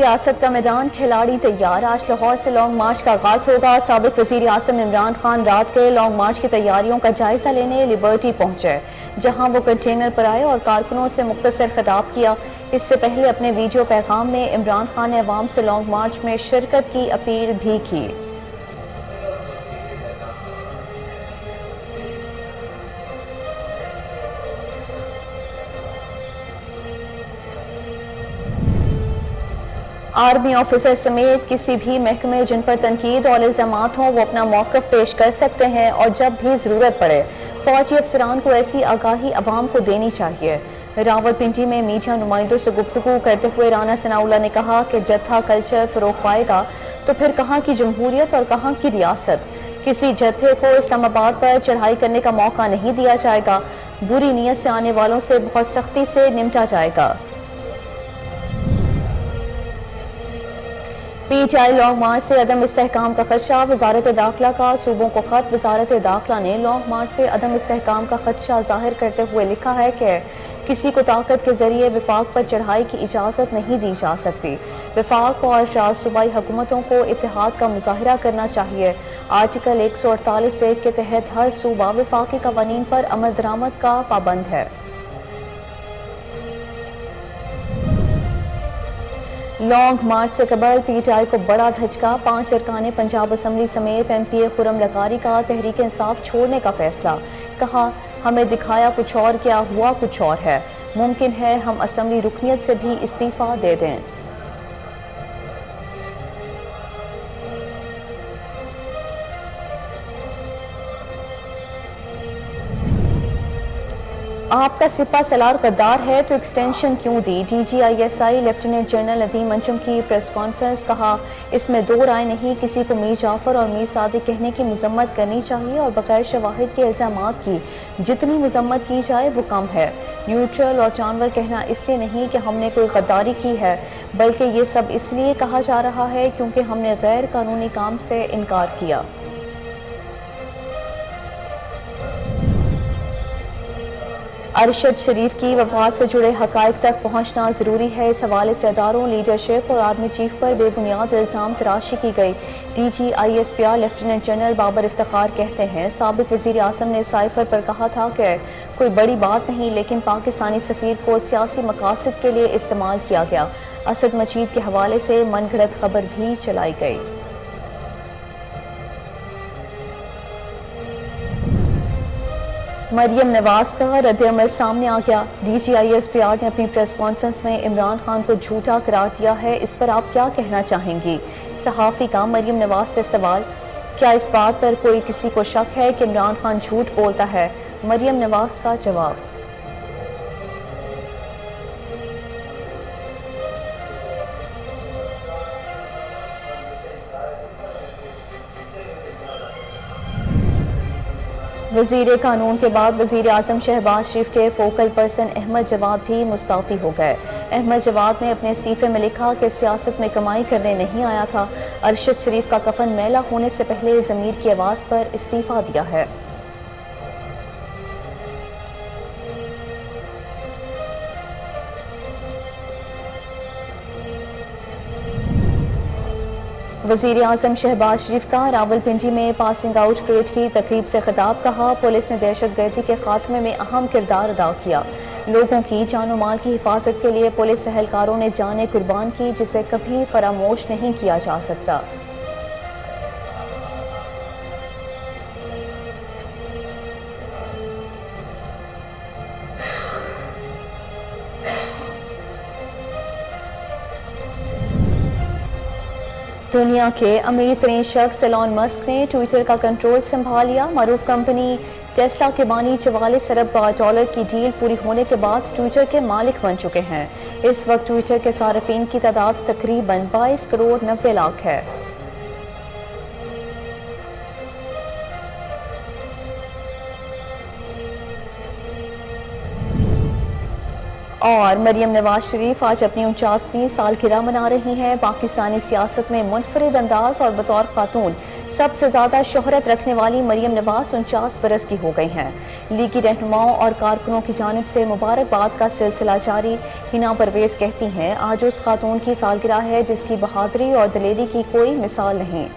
سیاست کا میدان، کھلاڑی تیار، آج لاہور سے لانگ مارچ کا آغاز ہوگا۔ سابق وزیر اعظم عمران خان رات کے لانگ مارچ کی تیاریوں کا جائزہ لینے لبرٹی پہنچے، جہاں وہ کنٹینر پر آئے اور کارکنوں سے مختصر خطاب کیا۔ اس سے پہلے اپنے ویڈیو پیغام میں عمران خان نے عوام سے لانگ مارچ میں شرکت کی اپیل بھی کی۔ آرمی آفیسر سمیت کسی بھی محکمے جن پر تنقید اور الزامات ہوں وہ اپنا موقف پیش کر سکتے ہیں، اور جب بھی ضرورت پڑے فوجی افسران کو ایسی آگاہی عوام کو دینی چاہیے۔ راولپنڈی میں میڈیا نمائندوں سے گفتگو کرتے ہوئے رانا ثناءاللہ نے کہا کہ جتھا کلچر فروغ پائے گا تو پھر کہاں کی جمہوریت اور کہاں کی ریاست؟ کسی جتھے کو اسلام آباد پر چڑھائی کرنے کا موقع نہیں دیا جائے گا، بری نیت سے آنے والوں سے بہت سختی سے نمٹا جائے گا۔ P T I long march سے عدم استحکام کا خدشہ، وزارت داخلہ کا صوبوں کو خط۔ وزارت داخلہ نے لانگ مارچ سے عدم استحکام کا خدشہ ظاہر کرتے ہوئے لکھا ہے کہ کسی کو طاقت کے ذریعے وفاق پر چڑھائی کی اجازت نہیں دی جا سکتی۔ وفاق اور صوبائی حکومتوں کو اتحاد کا مظاہرہ کرنا چاہیے۔ آرٹیکل 148(1) کے تحت ہر صوبہ وفاقی قوانین پر عمل درآمد کا پابند ہے۔ لانگ مارچ سے قبل پی ٹی آئی کو بڑا دھچکا، 5 ارکان پنجاب اسمبلی سمیت ایم پی اے خرم لغاری کا تحریک انصاف چھوڑنے کا فیصلہ۔ کہا، ہمیں دکھایا کچھ اور، کیا ہوا کچھ اور ہے۔ ممکن ہے ہم اسمبلی رکنیت سے بھی استعفیٰ دے دیں۔ آپ کا سپہ سالار غدار ہے تو ایکسٹینشن کیوں دی؟ D G I S I lieutenant general Nadeem Anjum کی پریس کانفرنس۔ کہا، اس میں دو رائے نہیں، کسی کو میر جعفر اور میر صادق کہنے کی مذمت کرنی چاہیے اور بغیر شواہد کے الزامات کی جتنی مذمت کی جائے وہ کم ہے۔ نیوٹرل اور جانور کہنا اس لیے نہیں کہ ہم نے کوئی غداری کی ہے، بلکہ یہ سب اس لیے کہا جا رہا ہے کیونکہ ہم نے غیر قانونی کام سے انکار کیا۔ ارشد شریف کی وفات سے جڑے حقائق تک پہنچنا ضروری ہے، اس حوالے سے اداروں، لیڈرشپ اور آرمی چیف پر بے بنیاد الزام تراشی کی گئی۔ D G I S P R lieutenant general Babar Iftikhar کہتے ہیں، سابق وزیر اعظم نے سائفر پر کہا تھا کہ کوئی بڑی بات نہیں، لیکن پاکستانی سفیر کو سیاسی مقاصد کے لیے استعمال کیا گیا۔ اسد مجید کے حوالے سے من گھڑت خبر بھی چلائی گئی۔ مریم نواز کا رد عمل سامنے آ گیا۔ D G I S P R نے اپنی پریس کانفرنس میں عمران خان کو جھوٹا قرار دیا ہے، اس پر آپ کیا کہنا چاہیں گی؟ صحافی کا مریم نواز سے سوال، کیا اس بات پر کوئی کسی کو شک ہے کہ عمران خان جھوٹ بولتا ہے؟ مریم نواز کا جواب، وزیر قانون کے بعد وزیر اعظم شہباز شریف کے فوکل پرسن احمد جواد بھی مستعفی ہو گئے۔ احمد جواد نے اپنے استعفے میں لکھا کہ سیاست میں کمائی کرنے نہیں آیا تھا، ارشد شریف کا کفن میلہ ہونے سے پہلے ضمیر کی آواز پر استعفیٰ دیا ہے۔ وزیر اعظم شہباز شریف کا راولپنڈی میں پاسنگ آؤٹ پریڈ کی تقریب سے خطاب، کہا پولیس نے دہشت گردی کے خاتمے میں اہم کردار ادا کیا، لوگوں کی جان و مال کی حفاظت کے لیے پولیس اہلکاروں نے جانیں قربان کی، جسے کبھی فراموش نہیں کیا جا سکتا۔ دنیا کے امیر ترین شخص ایلان مسک نے ٹویٹر کا کنٹرول سنبھال لیا۔ معروف کمپنی ٹیسلا کے بانی 44 ارب ڈالر کی ڈیل پوری ہونے کے بعد ٹویٹر کے مالک بن چکے ہیں۔ اس وقت ٹویٹر کے صارفین کی تعداد تقریباً 22 کروڑ 90 لاکھ ہے۔ اور مریم نواز شریف آج اپنی 49ویں سالگرہ منا رہی ہیں۔ پاکستانی سیاست میں منفرد انداز اور بطور خاتون سب سے زیادہ شہرت رکھنے والی مریم نواز 49 برس کی ہو گئی ہیں۔ لیگی رہنماؤں اور کارکنوں کی جانب سے مبارکباد کا سلسلہ جاری۔ ہنا پرویز کہتی ہیں آج اس خاتون کی سالگرہ ہے جس کی بہادری اور دلیری کی کوئی مثال نہیں۔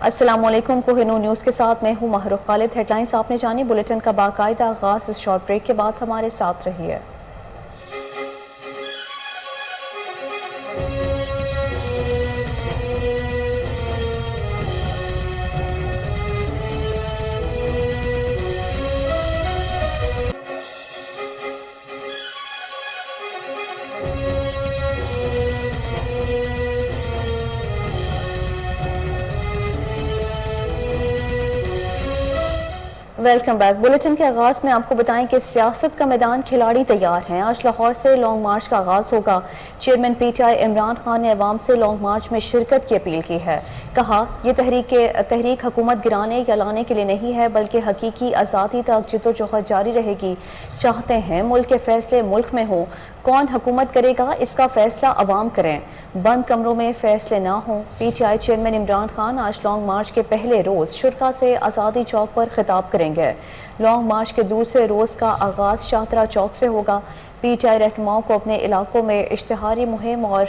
السلام علیکم، کوہ نور نیوز کے ساتھ میں ہوں محروف خالد۔ ہیڈ لائنز آپ نے جانی، بلیٹن کا باقاعدہ آغاز اس شارٹ بریک کے بعد ہمارے ساتھ رہیے۔ Welcome back. بلیٹن کے آغاز میں آپ کو بتائیں کہ سیاست کا میدان کھلاڑی تیار ہیں۔ آج لاہور سے لانگ مارچ کا آغاز ہوگا۔ چیئرمین پی ٹی آئی عمران خان نے عوام سے لانگ مارچ میں شرکت کی اپیل کی ہے۔ کہا یہ تحریک حکومت گرانے یا لانے کے لیے نہیں ہے بلکہ حقیقی آزادی تک جدوجہد جاری رہے گی۔ چاہتے ہیں ملک کے فیصلے ملک میں ہوں، کون حکومت کرے گا اس کا فیصلہ عوام کریں، بند کمروں میں فیصلے نہ ہوں۔ پی T I chairman Imran Khan آج لانگ مارچ کے پہلے روز شرکاء سے آزادی چوک پر خطاب کریں گے۔ لانگ مارچ کے دوسرے روز کا آغاز شاہترہ چوک سے ہوگا۔ پی ٹی آئی رہنماؤں کو اپنے علاقوں میں اشتہاری مہم اور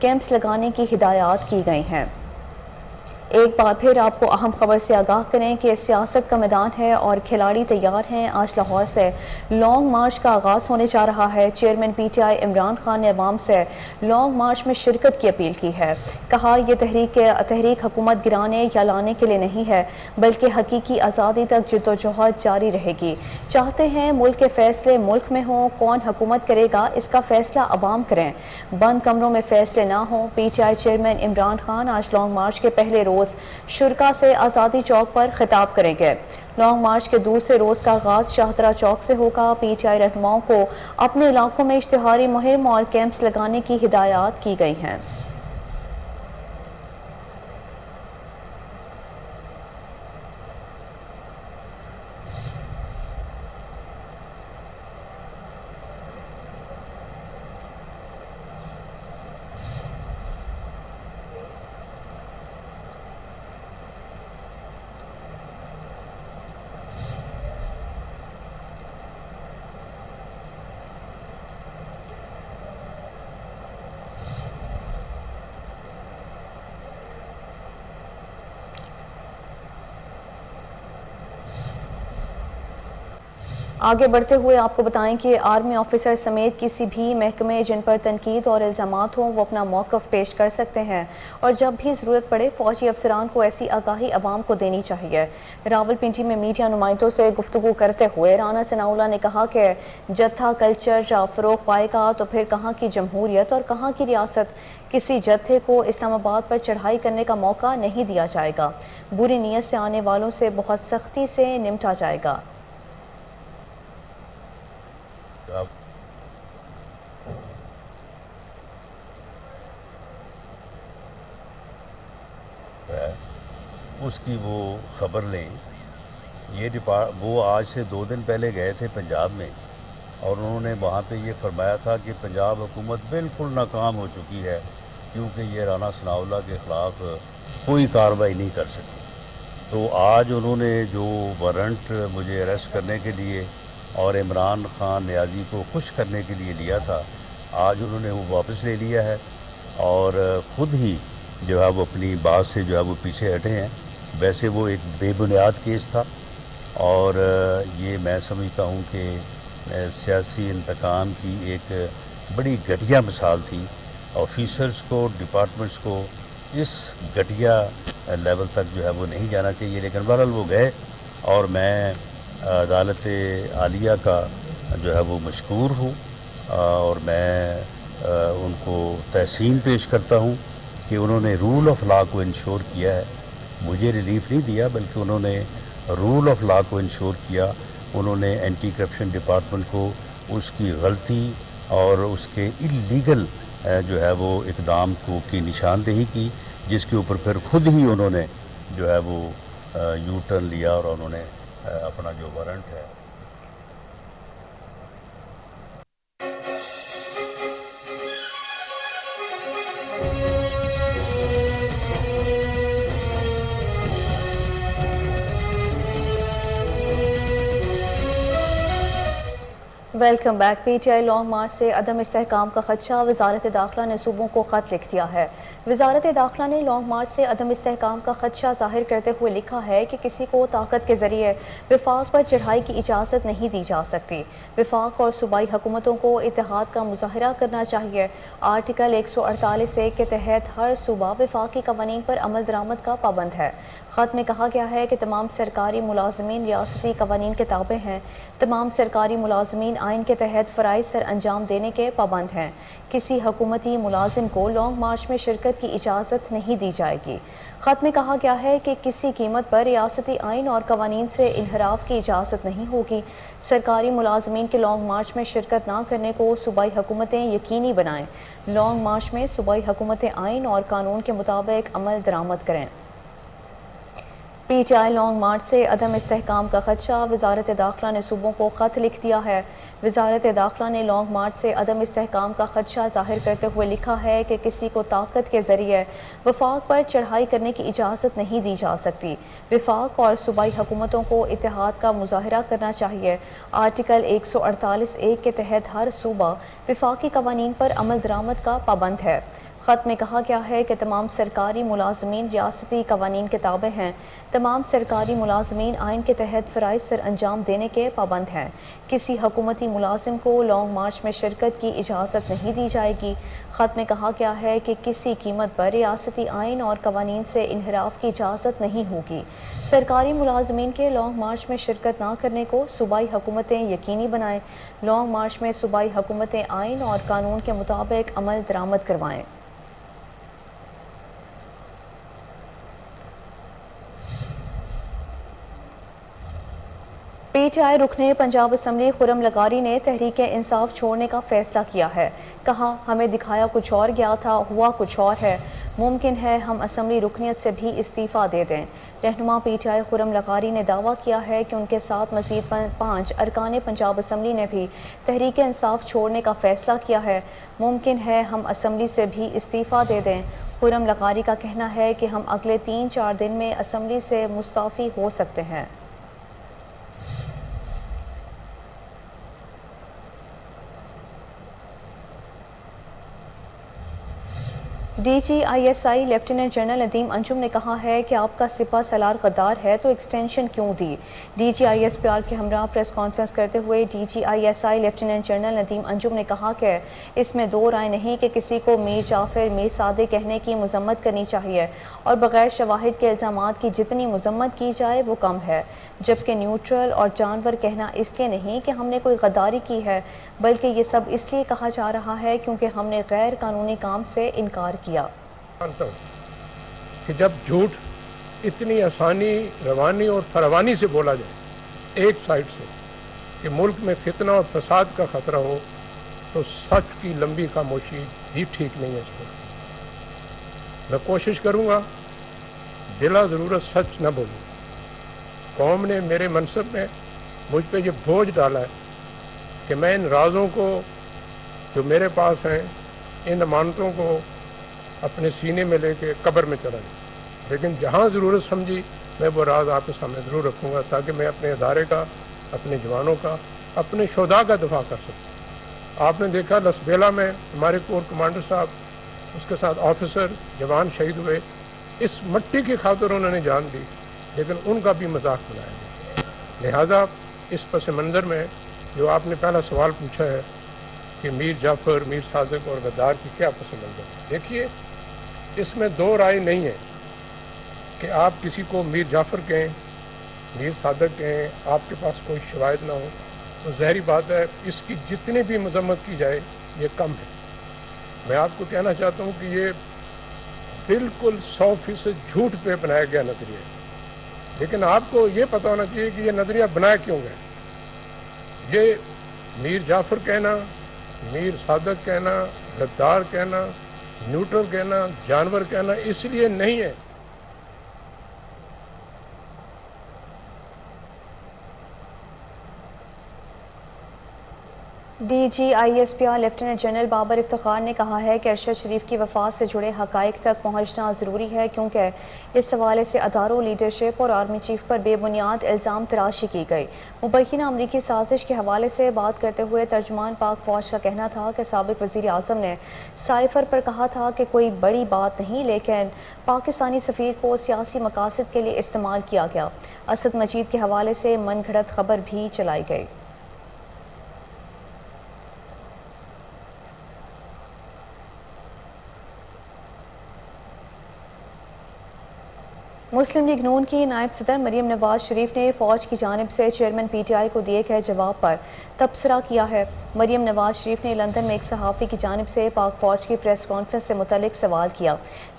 کیمپس لگانے کی ہدایات کی گئی ہیں۔ ایک بار پھر آپ کو اہم خبر سے آگاہ کریں کہ سیاست کا میدان ہے اور کھلاڑی تیار ہیں۔ آج لاہور سے لانگ مارچ کا آغاز ہونے جا رہا ہے۔ چیئرمین پی ٹی آئی عمران خان نے عوام سے لانگ مارچ میں شرکت کی اپیل کی ہے۔ کہا یہ تحریک حکومت گرانے یا لانے کے لیے نہیں ہے بلکہ حقیقی آزادی تک جدوجہد جاری رہے گی۔ چاہتے ہیں ملک کے فیصلے ملک میں ہوں، کون حکومت کرے گا اس کا فیصلہ عوام کریں، بند کمروں میں فیصلے نہ ہوں۔ پی T I chairman Imran Khan آج لانگ مارچ کے پہلے روز شرکاء سے آزادی چوک پر خطاب کریں گے۔ لانگ مارچ کے دوسرے روز کا آغاز شاہترہ چوک سے ہوگا۔ پی ٹی آئی رہنماؤں کو اپنے علاقوں میں اشتہاری مہم اور کیمپس لگانے کی ہدایات کی گئی ہیں۔ آگے بڑھتے ہوئے آپ کو بتائیں کہ آرمی آفیسر سمیت کسی بھی محکمے جن پر تنقید اور الزامات ہوں وہ اپنا موقف پیش کر سکتے ہیں اور جب بھی ضرورت پڑے فوجی افسران کو ایسی آگاہی عوام کو دینی چاہیے۔ راولپنڈی میں میڈیا نمائندوں سے گفتگو کرتے ہوئے رانا ثناء اللہ نے کہا کہ جتھا کلچر فروغ پائے گا تو پھر کہاں کی جمہوریت اور کہاں کی ریاست، کسی جتھے کو اسلام آباد پر چڑھائی کرنے کا موقع نہیں دیا جائے گا، بری نیت سے آنے والوں سے بہت سختی سے نمٹا جائے گا۔ اس کی وہ خبر لیں۔ وہ آج سے 2 دن پہلے گئے تھے پنجاب میں اور انہوں نے وہاں پہ یہ فرمایا تھا کہ پنجاب حکومت بالکل ناکام ہو چکی ہے کیونکہ یہ رانا ثناء اللہ کے خلاف کوئی کارروائی نہیں کر سکی۔ تو آج انہوں نے جو وارنٹ مجھے اریسٹ کرنے کے لیے اور عمران خان نیازی کو خوش کرنے کے لیے لیا تھا، آج انہوں نے وہ واپس لے لیا ہے اور خود ہی جو ہے وہ اپنی بات سے جو ہے وہ پیچھے ہٹے ہیں۔ ویسے وہ ایک بے بنیاد کیس تھا اور یہ میں سمجھتا ہوں کہ سیاسی انتقام کی ایک بڑی گھٹیا مثال تھی۔ آفیسرز کو، ڈپارٹمنٹس کو اس گھٹیا لیول تک جو ہے وہ نہیں جانا چاہیے، لیکن بہرحال وہ گئے اور میں عدالت عالیہ کا جو ہے وہ مشکور ہوں اور میں ان کو تحسین پیش کرتا ہوں کہ انہوں نے رول آف لا کو انشور کیا ہے۔ مجھے ریلیف نہیں دیا بلکہ انہوں نے رول آف لا کو انشور کیا۔ انہوں نے اینٹی کرپشن ڈپارٹمنٹ کو اس کی غلطی اور اس کے اللیگل جو ہے وہ اقدام کی نشاندہی کی، جس کے اوپر پھر خود ہی انہوں نے جو ہے وہ یو ٹرن لیا اور انہوں نے اپنا جو وارنٹ ہے welcome back. P T I long march سے عدم استحکام کا خدشہ، وزارت داخلہ نے صوبوں کو خط لکھ دیا ہے۔ وزارت داخلہ نے لانگ مارچ سے عدم استحکام کا خدشہ ظاہر کرتے ہوئے لکھا ہے کہ کسی کو طاقت کے ذریعے وفاق پر چڑھائی کی اجازت نہیں دی جا سکتی۔ وفاق اور صوبائی حکومتوں کو اتحاد کا مظاہرہ کرنا چاہیے۔ آرٹیکل 148(1) کے تحت ہر صوبہ وفاقی قوانین پر عمل درآمد کا پابند ہے۔ خط میں کہا گیا ہے کہ تمام سرکاری ملازمین ریاستی قوانین کے تابع ہیں۔ تمام سرکاری ملازمین آئین کے تحت فرائض سر انجام دینے کے پابند ہیں۔ کسی حکومتی ملازم کو لانگ مارچ میں شرکت کی اجازت نہیں دی جائے گی۔ خط میں کہا گیا ہے کہ کسی قیمت پر ریاستی آئین اور قوانین سے انحراف کی اجازت نہیں ہوگی۔ سرکاری ملازمین کے لانگ مارچ میں شرکت نہ کرنے کو صوبائی حکومتیں یقینی بنائیں۔ لانگ مارچ میں صوبائی حکومتیں آئین اور قانون کے مطابق عمل درآمد کریں۔ پی ٹی آئی لانگ مارچ سے عدم استحکام کا خدشہ، وزارت داخلہ نے صوبوں کو خط لکھ دیا ہے۔ وزارت داخلہ نے لانگ مارچ سے عدم استحکام کا خدشہ ظاہر کرتے ہوئے لکھا ہے کہ کسی کو طاقت کے ذریعے وفاق پر چڑھائی کرنے کی اجازت نہیں دی جا سکتی۔ وفاق اور صوبائی حکومتوں کو اتحاد کا مظاہرہ کرنا چاہیے۔ آرٹیکل 148(1) کے تحت ہر صوبہ وفاقی قوانین پر عمل درآمد کا پابند ہے۔ خط میں کہا گیا ہے کہ تمام سرکاری ملازمین ریاستی قوانین کے تابع ہیں۔ تمام سرکاری ملازمین آئین کے تحت فرائض سر انجام دینے کے پابند ہیں۔ کسی حکومتی ملازم کو لانگ مارچ میں شرکت کی اجازت نہیں دی جائے گی۔ خط میں کہا گیا ہے کہ کسی قیمت پر ریاستی آئین اور قوانین سے انحراف کی اجازت نہیں ہوگی۔ سرکاری ملازمین کے لانگ مارچ میں شرکت نہ کرنے کو صوبائی حکومتیں یقینی بنائیں۔ لانگ مارچ میں صوبائی حکومتیں آئین اور قانون کے مطابق عمل درآمد کروائیں۔ پی ٹی آئی رکن پنجاب اسمبلی خرم لغاری نے تحریک انصاف چھوڑنے کا فیصلہ کیا ہے۔ کہا، ہمیں دکھایا کچھ اور گیا تھا، ہوا کچھ اور ہے۔ ممکن ہے ہم اسمبلی رکنیت سے بھی استعفیٰ دے دیں۔ رہنما پی ٹی آئی خرم لغاری نے دعویٰ کیا ہے کہ ان کے ساتھ مزید 5 ارکان پنجاب اسمبلی نے بھی تحریک انصاف چھوڑنے کا فیصلہ کیا ہے۔ ممکن ہے ہم اسمبلی سے بھی استعفیٰ دے دیں۔ خرم لغاری کا کہنا ہے کہ ہم اگلے 3-4 دن میں اسمبلی سے مستعفی ہو سکتے ہیں۔ D G I S I lieutenant general Nadeem Anjum نے کہا ہے کہ آپ کا سپہ سالار غدار ہے تو ایکسٹینشن کیوں دی۔ D G I S P R کے ہمراہ پریس کانفرنس کرتے ہوئے D G I S I lieutenant general Nadeem Anjum نے کہا کہ اس میں دو رائے نہیں کہ کسی کو میر جعفر میر صادق کہنے کی مذمت کرنی چاہیے اور بغیر شواہد کے الزامات کی جتنی مذمت کی جائے وہ کم ہے، جبکہ نیوٹرل اور جانور کہنا اس لیے نہیں کہ ہم نے کوئی غداری کی ہے، بلکہ یہ سب اس لیے کہا جا رہا ہے کیونکہ ہم نے غیر قانونی کام سے انکار کیا۔ کہ جب جھوٹ اتنی آسانی، روانی اور فراوانی سے بولا جائے ایک سائٹ سے کہ ملک میں فتنہ اور فساد کا خطرہ ہو، تو سچ کی لمبی خاموشی بھی ٹھیک نہیں ہے۔ اس کو میں کوشش کروں گا بلا ضرورت سچ نہ بولوں۔ قوم نے میرے منصب میں مجھ پہ یہ بوجھ ڈالا ہے کہ میں ان رازوں کو جو میرے پاس ہیں، ان امانتوں کو اپنے سینے میں لے کے قبر میں چلا جاؤں، لیکن جہاں ضرورت سمجھی میں وہ راز آپ کے سامنے ضرور رکھوں گا تاکہ میں اپنے ادارے کا، اپنے جوانوں کا، اپنے شہداء کا دفاع کر سکوں۔ آپ نے دیکھا لسبیلا میں ہمارے کور کمانڈر صاحب، اس کے ساتھ آفیسر جوان شہید ہوئے، اس مٹی کی خاطر انہوں نے جان دی، لیکن ان کا بھی مذاق بنایا گیا۔ لہٰذا اس پس منظر میں جو آپ نے پہلا سوال پوچھا ہے کہ میر جعفر، میر صادق اور غدار کی کیا پس منظر ہے، دیکھیے اس میں دو رائے نہیں ہے کہ آپ کسی کو میر جعفر کہیں، میر صادق کہیں، آپ کے پاس کوئی شواہد نہ ہو، تو ظاہری بات ہے اس کی جتنی بھی مذمت کی جائے یہ کم ہے۔ میں آپ کو کہنا چاہتا ہوں کہ یہ بالکل 100% جھوٹ پہ بنایا گیا نظریہ ہے، لیکن آپ کو یہ پتہ ہونا چاہیے کہ یہ نظریہ بنایا کیوں گیا۔ یہ میر جعفر کہنا، میر صادق کہنا، غدار کہنا، نیوٹرل کہنا، جانور کہنا اس لیے نہیں ہے D G I S P R lieutenant general Babar Iftikhar نے کہا ہے کہ ارشد شریف کی وفات سے جڑے حقائق تک پہنچنا ضروری ہے، کیونکہ اس حوالے سے اداروں، لیڈرشپ اور آرمی چیف پر بے بنیاد الزام تراشی کی گئی۔ مبینہ امریکی سازش کے حوالے سے بات کرتے ہوئے ترجمان پاک فوج کا کہنا تھا کہ سابق وزیر اعظم نے سائفر پر کہا تھا کہ کوئی بڑی بات نہیں، لیکن پاکستانی سفیر کو سیاسی مقاصد کے لیے استعمال کیا گیا۔ اسد مجید کے حوالے سے من گھڑت خبر بھی چلائی گئی۔ مسلم لیگ نون کی نائب صدر مریم نواز شریف نے فوج کی جانب سے چیئرمین پی ٹی آئی کو دیے گئے جواب پر تبصرہ کیا ہے۔ مریم نواز شریف نے لندن میں ایک صحافی کی جانب سے پاک فوج کی پریس کانفرنس سے متعلق سوال کیا۔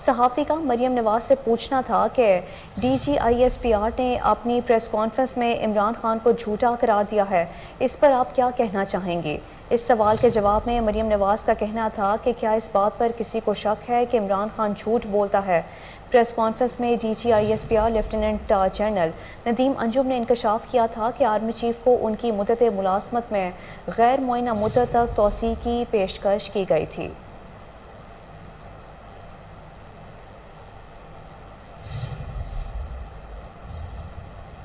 صحافی کا مریم نواز سے پوچھنا تھا کہ D G I S P R نے اپنی پریس کانفرنس میں عمران خان کو جھوٹا قرار دیا ہے، اس پر آپ کیا کہنا چاہیں گے؟ اس سوال کے جواب میں مریم نواز کا کہنا تھا کہ کیا اس بات پر کسی کو شک ہے کہ عمران خان جھوٹ بولتا ہے؟ پریس کانفرنس میں D G I S P R lieutenant general Nadeem Anjum نے انکشاف کیا تھا کہ آرمی چیف کو ان کی مدت ملازمت میں غیر معینہ مدت تک توسیع کی پیشکش کی گئی تھی۔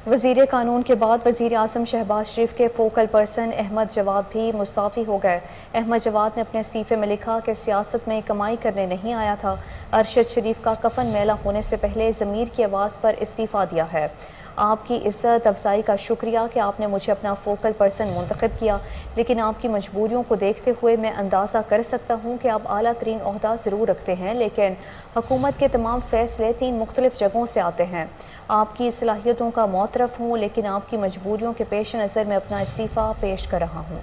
وزیر قانون کے بعد وزیر اعظم شہباز شریف کے فوکل پرسن احمد جواد بھی مستعفی ہو گئے۔ احمد جواد نے اپنے استعفے میں لکھا کہ سیاست میں کمائی کرنے نہیں آیا تھا، ارشد شریف کا کفن میلہ ہونے سے پہلے ضمیر کی آواز پر استعفیٰ دیا ہے۔ آپ کی عزت افزائی کا شکریہ کہ آپ نے مجھے اپنا فوکل پرسن منتخب کیا، لیکن آپ کی مجبوریوں کو دیکھتے ہوئے میں اندازہ کر سکتا ہوں کہ آپ اعلیٰ ترین عہدہ ضرور رکھتے ہیں، لیکن حکومت کے تمام فیصلے 3 مختلف جگہوں سے آتے ہیں۔ آپ کی صلاحیتوں کا معترف ہوں، لیکن آپ کی مجبوریوں کے پیش نظر میں اپنا استعفیٰ پیش کر رہا ہوں۔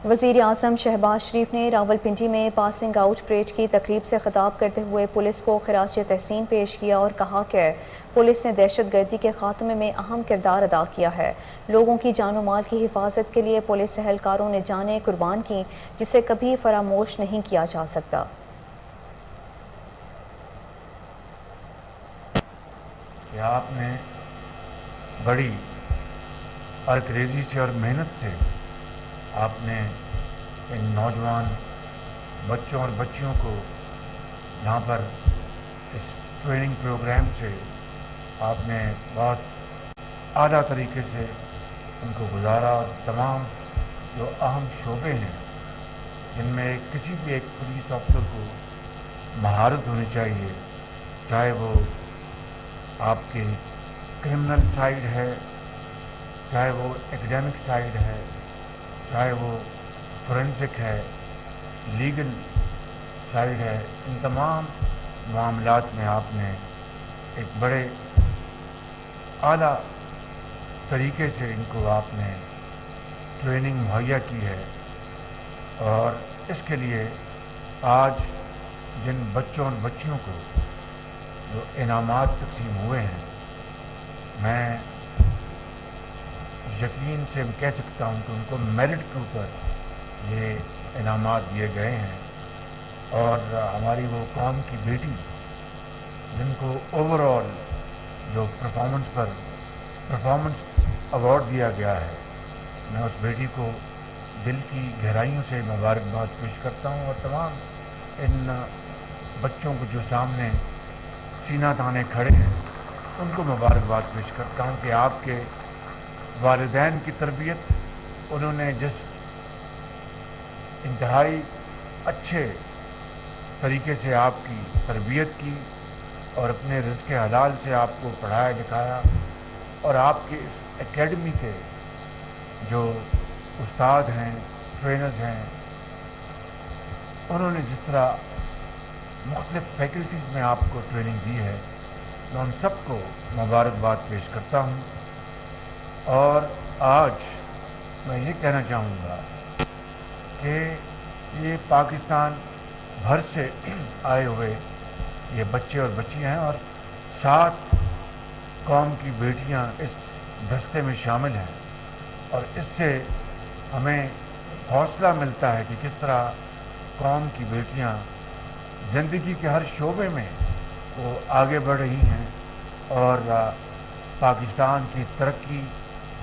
وزیر اعظم شہباز شریف نے راولپنڈی میں پاسنگ آؤٹ پریڈ کی تقریب سے خطاب کرتے ہوئے پولیس کو خراج تحسین پیش کیا اور کہا کہ پولیس نے دہشت گردی کے خاتمے میں اہم کردار ادا کیا ہے۔ لوگوں کی جان و مال کی حفاظت کے لیے پولیس اہلکاروں نے جانیں قربان کی، جسے کبھی فراموش نہیں کیا جا سکتا۔ کہ آپ نے بڑی ارکریزی سے اور محنت سے آپ نے ان نوجوان بچوں اور بچیوں کو یہاں پر اس ٹریننگ پروگرام سے آپ نے بہت اعلیٰ طریقے سے ان کو گزارا، اور تمام جو اہم شعبے ہیں جن میں کسی بھی ایک پولیس افسر کو مہارت ہونی چاہیے، چاہے وہ آپ کی کرمنل سائیڈ ہے، چاہے وہ ایکڈیمک سائیڈ ہے، چاہے وہ فورینسک ہے، لیگل سائیڈ ہے، ان تمام معاملات میں آپ نے ایک بڑے اعلیٰ طریقے سے ان کو آپ نے ٹریننگ مہیا کی ہے۔ اور اس کے لیے آج جن بچوں اور بچیوں کو جو انعامات تقسیم ہوئے ہیں، میں یقین سے کہہ سکتا ہوں کہ ان کو میرٹ کے اوپر یہ انعامات دیے گئے ہیں۔ اور ہماری وہ قوم کی بیٹی جن کو اوور آل جو پرفارمنس ایوارڈ دیا گیا ہے، میں اس بیٹی کو دل کی گہرائیوں سے مبارکباد پیش کرتا ہوں، اور تمام ان بچوں کو جو سامنے سینہ تانے کھڑے ہیں ان کو مبارکباد پیش کرتا ہوں کہ آپ کے والدین کی تربیت، انہوں نے جس انتہائی اچھے طریقے سے آپ کی تربیت کی اور اپنے رزق حلال سے آپ کو پڑھایا لکھایا، اور آپ کے اس اکیڈمی کے جو استاد ہیں، ٹرینرز ہیں، انہوں نے جس طرح مختلف فیکلٹیز میں آپ کو ٹریننگ دی ہے، میں ان سب کو مبارکباد پیش کرتا ہوں۔ اور آج میں یہ کہنا چاہوں گا کہ یہ پاکستان بھر سے آئے ہوئے یہ بچے اور بچیاں ہیں، اور 7 قوم کی بیٹیاں اس دستے میں شامل ہیں، اور اس سے ہمیں حوصلہ ملتا ہے کہ کس طرح قوم کی بیٹیاں زندگی کے ہر شعبے میں وہ آگے بڑھ رہی ہیں، اور پاکستان کی ترقی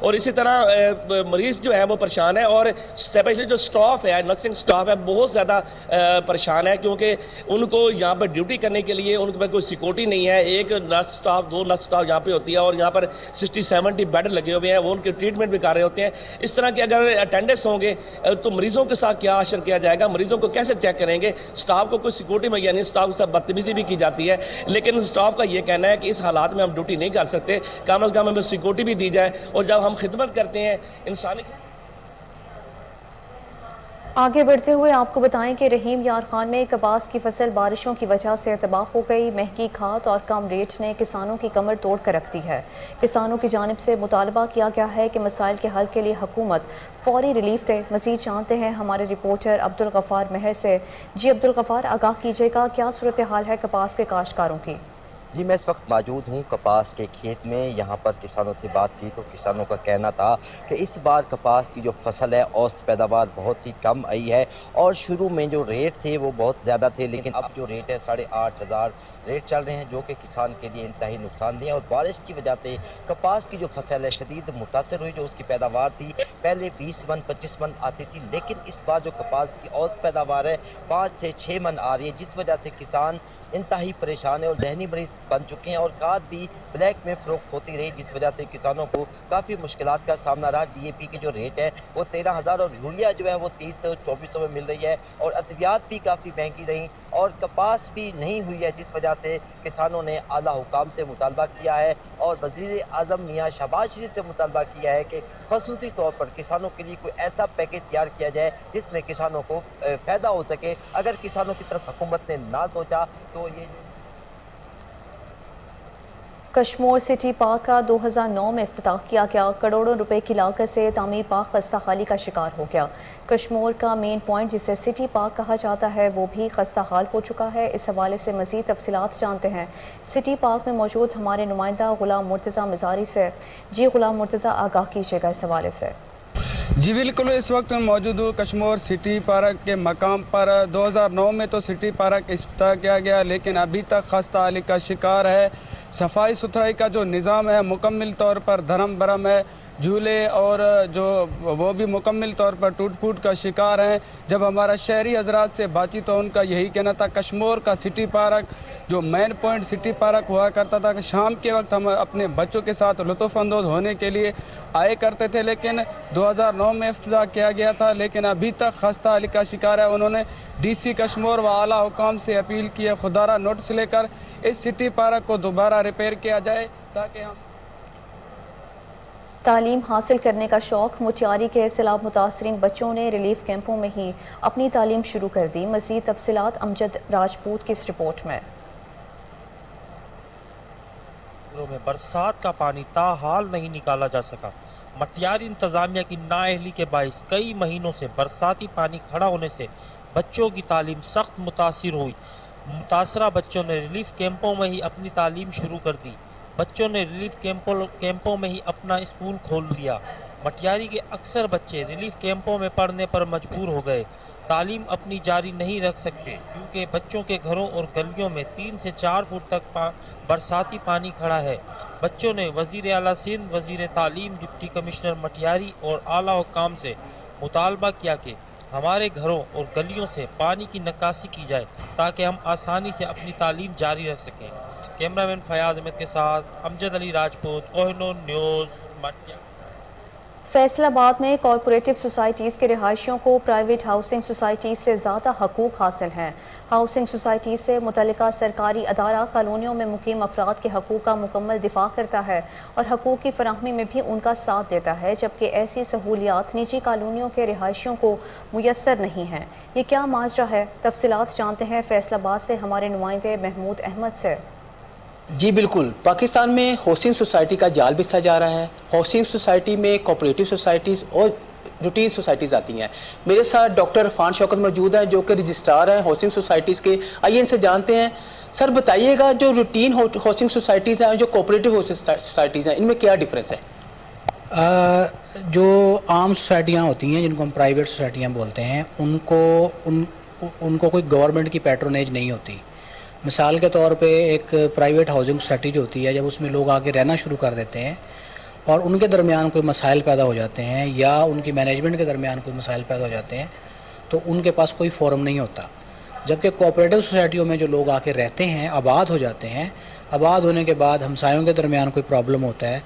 اور اسی طرح مریض جو ہے وہ پریشان ہے, اور اسپیشلی جو اسٹاف ہے, نرسنگ اسٹاف ہے, بہت زیادہ پریشان ہے, کیونکہ ان کو یہاں پر ڈیوٹی کرنے کے لیے ان کے پاس کوئی سیکورٹی نہیں ہے. ایک نرس اسٹاف, 2 نرس اسٹاف یہاں پہ ہوتی ہے, اور یہاں پر 60-70 بیڈ لگے ہوئے ہیں, وہ ان کے ٹریٹمنٹ بھی کر رہے ہوتے ہیں. اس طرح کے اگر اٹینڈنس ہوں گے تو مریضوں کے ساتھ کیا اشر کیا جائے گا, مریضوں کو کیسے چیک کریں گے؟ اسٹاف کو کوئی سیکورٹی مہیا نہیں, اسٹاف کے ساتھ بدتمیزی بھی کی جاتی ہے. لیکن اسٹاف کا یہ کہنا ہے کہ اس حالات میں ہم ڈیوٹی نہیں کر سکتے, کم از کم ہمیں سیکورٹی بھی دی جائے. اور جب ہم خدمت کرتے ہیں انسانی. آگے بڑھتے ہوئے آپ کو بتائیں کہ رحیم یار خان میں کپاس کی فصل بارشوں کی وجہ سے تباہ ہو گئی. مہنگی کھاد اور کم ریٹ نے کسانوں کی کمر توڑ کر رکھ دی ہے. کسانوں کی جانب سے مطالبہ کیا گیا ہے کہ مسائل کے حل کے لیے حکومت فوری ریلیف دے. مزید جانتے ہیں ہمارے رپورٹر عبدالغفار مہر سے. جی عبدالغفار, آگاہ کیجیے گا, کیا صورتحال ہے کپاس کے کاشتکاروں کی؟ جی میں اس وقت موجود ہوں کپاس کے کھیت میں. یہاں پر کسانوں سے بات کی تو کسانوں کا کہنا تھا کہ اس بار کپاس کی جو فصل ہے اوسط پیداوار بہت ہی کم آئی ہے, اور شروع میں جو ریٹ تھے وہ بہت زیادہ تھے, لیکن اب جو ریٹ ہے 8,500 ریٹ چل رہے ہیں, جو کہ کسان کے لیے انتہائی نقصان دہ ہے. اور بارش کی وجہ سے کپاس کی جو فصل ہے شدید متاثر ہوئی. جو اس کی پیداوار تھی پہلے 20 من 25 من آتی تھی, لیکن اس بار جو کپاس کی اوسط پیداوار ہے 5 سے 6 من آ رہی ہے, جس وجہ سے کسان انتہائی پریشان ہے اور ذہنی مریض بن چکے ہیں. اور کھاد بھی بلیک میں فروخت ہوتی رہی, جس وجہ سے کسانوں کو کافی مشکلات کا سامنا رہا. ڈی اے پی کی جو ریٹ ہے وہ 13,000 اور یوریا جو ہے وہ 300-2400 میں مل رہی ہے, اور ادویات بھی کافی مہنگی رہیں, اور کپاس بھی نہیں ہوئی ہے, جس وجہ سے کسانوں نے اعلیٰ حکام سے مطالبہ کیا ہے اور وزیر اعظم میاں شہباز شریف سے مطالبہ کیا ہے کہ خصوصی طور پر کسانوں کے لیے کوئی ایسا پیکیج تیار کیا جائے جس میں کسانوں کو فائدہ ہو سکے. اگر کسانوں کی طرف حکومت نے نہ سوچا تو یہ کشمور سٹی پارک کا 2009 میں افتتاح کیا گیا. کروڑوں روپے کی لاگت سے تعمیر پارک خستہ حالی کا شکار ہو گیا. کشمور کا مین پوائنٹ جسے سٹی پارک کہا جاتا ہے وہ بھی خستہ حال ہو چکا ہے. اس حوالے سے مزید تفصیلات جانتے ہیں سٹی پارک میں موجود ہمارے نمائندہ غلام مرتضیٰ مزاری سے. جی غلام مرتضیٰ, آگاہ کیجیے گا اس حوالے سے. جی بالکل, اس وقت میں موجود ہوں کشمور سٹی پارک کے مقام پر. 2009 میں تو سٹی پارک افتتاح کیا گیا, لیکن ابھی تک خستہ حالی کا شکار ہے. صفائی ستھرائی کا جو نظام ہے مکمل طور پر دھرم برم ہے. جھولے اور جو وہ بھی مکمل طور پر ٹوٹ پھوٹ کا شکار ہیں. جب ہمارا شہری حضرات سے بات چیت تو ان کا یہی کہنا تھا کشمور کا سٹی پارک جو مین پوائنٹ سٹی پارک ہوا کرتا تھا کہ شام کے وقت ہم اپنے بچوں کے ساتھ لطف اندوز ہونے کے لیے آئے کرتے تھے, لیکن 2009 میں افتتاح کیا گیا تھا, لیکن ابھی تک خستہ حالی کا شکار ہے. انہوں نے ڈی سی کشمور و اعلیٰ حکام سے اپیل کی ہے خوددارہ نوٹس لے کر اس سٹی پارک کو دوبارہ ریپیئر کیا جائے تاکہ ہم تعلیم حاصل کرنے کا شوق. مٹیاری کے سیلاب متاثرین بچوں نے ریلیف کیمپوں میں ہی اپنی تعلیم شروع کر دی. مزید تفصیلات امجد راجپوت کی اس رپورٹ میں. میں برسات کا پانی تاحال نہیں نکالا جا سکا. مٹیاری انتظامیہ کی نااہلی کے باعث کئی مہینوں سے برساتی پانی کھڑا ہونے سے بچوں کی تعلیم سخت متاثر ہوئی. متاثرہ بچوں نے ریلیف کیمپوں میں ہی اپنی تعلیم شروع کر دی. بچوں نے ریلیف کیمپوں میں ہی اپنا اسکول کھول دیا. مٹیاری کے اکثر بچے ریلیف کیمپوں میں پڑھنے پر مجبور ہو گئے. تعلیم اپنی جاری نہیں رکھ سکتے کیونکہ بچوں کے گھروں اور گلیوں میں 3 سے 4 فٹ تک برساتی پانی کھڑا ہے. بچوں نے وزیر اعلیٰ سندھ, وزیر تعلیم, ڈپٹی کمشنر مٹیاری اور اعلیٰ حکام سے مطالبہ کیا کہ ہمارے گھروں اور گلیوں سے پانی کی نکاسی کی جائے تاکہ ہم آسانی سے اپنی تعلیم جاری رکھ سکیں. کیمرہ مین فیاض احمد کے ساتھ امجد علی راجپوت, کوہ نور نیوز, مٹیاری. فیصل آباد میں کارپوریٹو سوسائٹیز کے رہائشیوں کو پرائیویٹ ہاؤسنگ سوسائٹیز سے زیادہ حقوق حاصل ہیں. ہاؤسنگ سوسائٹیز سے متعلقہ سرکاری ادارہ کالونیوں میں مقیم افراد کے حقوق کا مکمل دفاع کرتا ہے اور حقوق کی فراہمی میں بھی ان کا ساتھ دیتا ہے, جبکہ ایسی سہولیات نجی کالونیوں کے رہائشیوں کو میسر نہیں ہیں. یہ کیا ماجرا ہے؟ تفصیلات جانتے ہیں فیصل آباد سے ہمارے نمائندے محمود احمد سے. جی بالکل, پاکستان میں ہاؤسنگ سوسائٹی کا جال بچھا جا رہا ہے. ہاؤسنگ سوسائٹی میں کوآپریٹو سوسائٹیز اور روٹین سوسائٹیز آتی ہیں. میرے ساتھ ڈاکٹر عرفان شوکت موجود ہیں جو کہ رجسٹرار ہیں ہاؤسنگ سوسائٹیز کے. آئیے ان سے جانتے ہیں. سر بتائیے گا جو روٹین ہاؤسنگ سوسائٹیز ہیں جو کوآپریٹو ہاؤسنگ سوسائٹیز ہیں ان میں کیا ڈفرینس ہے؟ جو عام سوسائٹیاں ہوتی ہیں جن کو ہم پرائیویٹ سوسائٹیاں بولتے ہیں ان کو کوئی گورنمنٹ کی پیٹرونیج نہیں ہوتی. مثال کے طور پہ ایک پرائیویٹ ہاؤسنگ سوسائٹی جو ہوتی ہے جب اس میں لوگ آ کے رہنا شروع کر دیتے ہیں اور ان کے درمیان کوئی مسائل پیدا ہو جاتے ہیں یا ان کی مینجمنٹ کے درمیان کوئی مسائل پیدا ہو جاتے ہیں تو ان کے پاس کوئی فورم نہیں ہوتا. جبکہ کوآپریٹیو سوسائٹیوں میں جو لوگ آ کے رہتے ہیں، آباد ہو جاتے ہیں، آباد ہونے کے بعد ہمسایوں کے درمیان کوئی پرابلم ہوتا ہے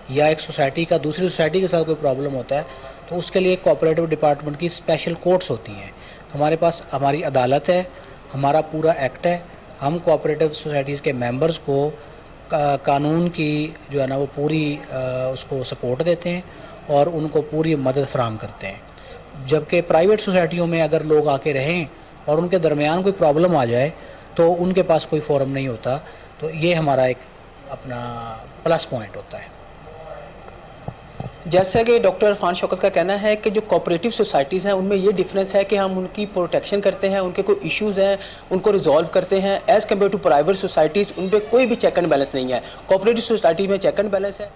یا ایک سوسائٹی کا دوسری سوسائٹی کے ساتھ کوئی پرابلم ہوتا ہے تو اس کے لیے کوآپریٹیو ڈپارٹمنٹ کی اسپیشل کورٹس ہوتی ہیں. ہمارے پاس ہماری عدالت ہے، ہمارا پورا ایکٹ ہے. ہم کوآپریٹیو سوسائٹیز کے ممبرز کو قانون کی جو ہے نا وہ پوری اس کو سپورٹ دیتے ہیں اور ان کو پوری مدد فراہم کرتے ہیں. جبکہ پرائیویٹ سوسائٹیوں میں اگر لوگ آ کے رہیں اور ان کے درمیان کوئی پرابلم آ جائے تو ان کے پاس کوئی فورم نہیں ہوتا. تو یہ ہمارا ایک اپنا پلس پوائنٹ ہوتا ہے. جیسا کہ ڈاکٹر عرفان شوکت کا کہنا ہے کہ جو کوآپریٹیو سوسائٹیز ہیں ان میں یہ ڈفرینس ہے کہ ہم ان کی پروٹیکشن کرتے ہیں، ان کے کوئی ایشوز ہیں ان کو ریزالو کرتے ہیں، as compare to private societies ان پہ کوئی بھی چیک اینڈ بیلنس نہیں ہے. کوآپریٹیو سوسائٹی میں چیک اینڈ بیلنس ہے.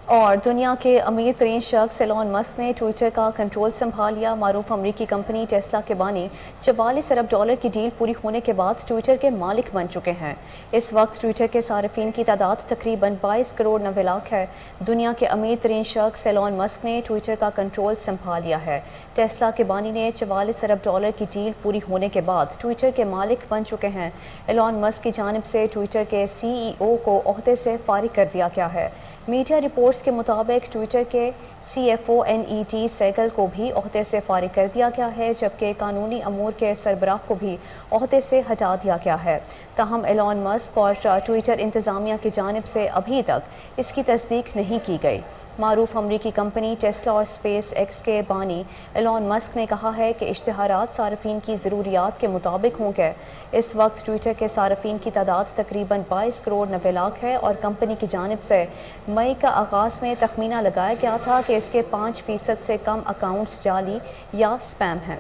اور دنیا کے امیر ترین شخص ایلون مسک نے ٹویٹر کا کنٹرول سنبھال لیا. معروف امریکی کمپنی ٹیسلا کے بانی 44 ارب ڈالر کی ڈیل پوری ہونے کے بعد ٹویٹر کے مالک بن چکے ہیں. اس وقت ٹویٹر کے صارفین کی تعداد تقریباً 22 کروڑ 90 لاکھ ہے. دنیا کے امیر ترین شخص ایلون مسک نے ٹویٹر کا کنٹرول سنبھال لیا ہے. ٹیسلا کے بانی نے 44 ارب ڈالر کی ڈیل پوری ہونے کے بعد ٹویٹر کے مالک بن چکے ہیں. ایلون مسک کی جانب سے ٹویٹر کے سی ای او کو عہدے سے فارغ کر دیا گیا ہے. میڈیا رپورٹس کے مطابق ٹویٹر کے سی ایف او NET سیگل کو بھی عہدے سے فارغ کر دیا گیا ہے، جبکہ قانونی امور کے سربراہ کو بھی عہدے سے ہٹا دیا گیا ہے. تاہم ایلون مسک اور ٹویٹر انتظامیہ کی جانب سے ابھی تک اس کی تصدیق نہیں کی گئی. معروف امریکی کمپنی ٹیسلا اور اسپیس ایکس کے بانی ایلون مسک نے کہا ہے کہ اشتہارات صارفین کی ضروریات کے مطابق ہوں گے. اس وقت ٹویٹر کے صارفین کی تعداد تقریباً 22 کروڑ 90 لاکھ ہے اور کمپنی کی جانب سے مئی کا آغاز میں تخمینہ لگایا گیا تھا کہ اس کے 5% سے کم اکاؤنٹس جعلی یا سپیم ہیں.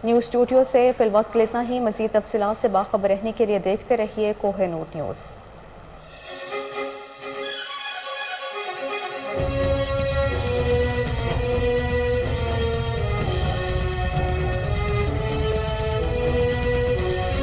نیوز اسٹوڈیو سے فی الوقت کے لیے اتنا ہی. مزید تفصیلات سے باخبر رہنے کے لیے دیکھتے رہیے کوہ نور نیوز.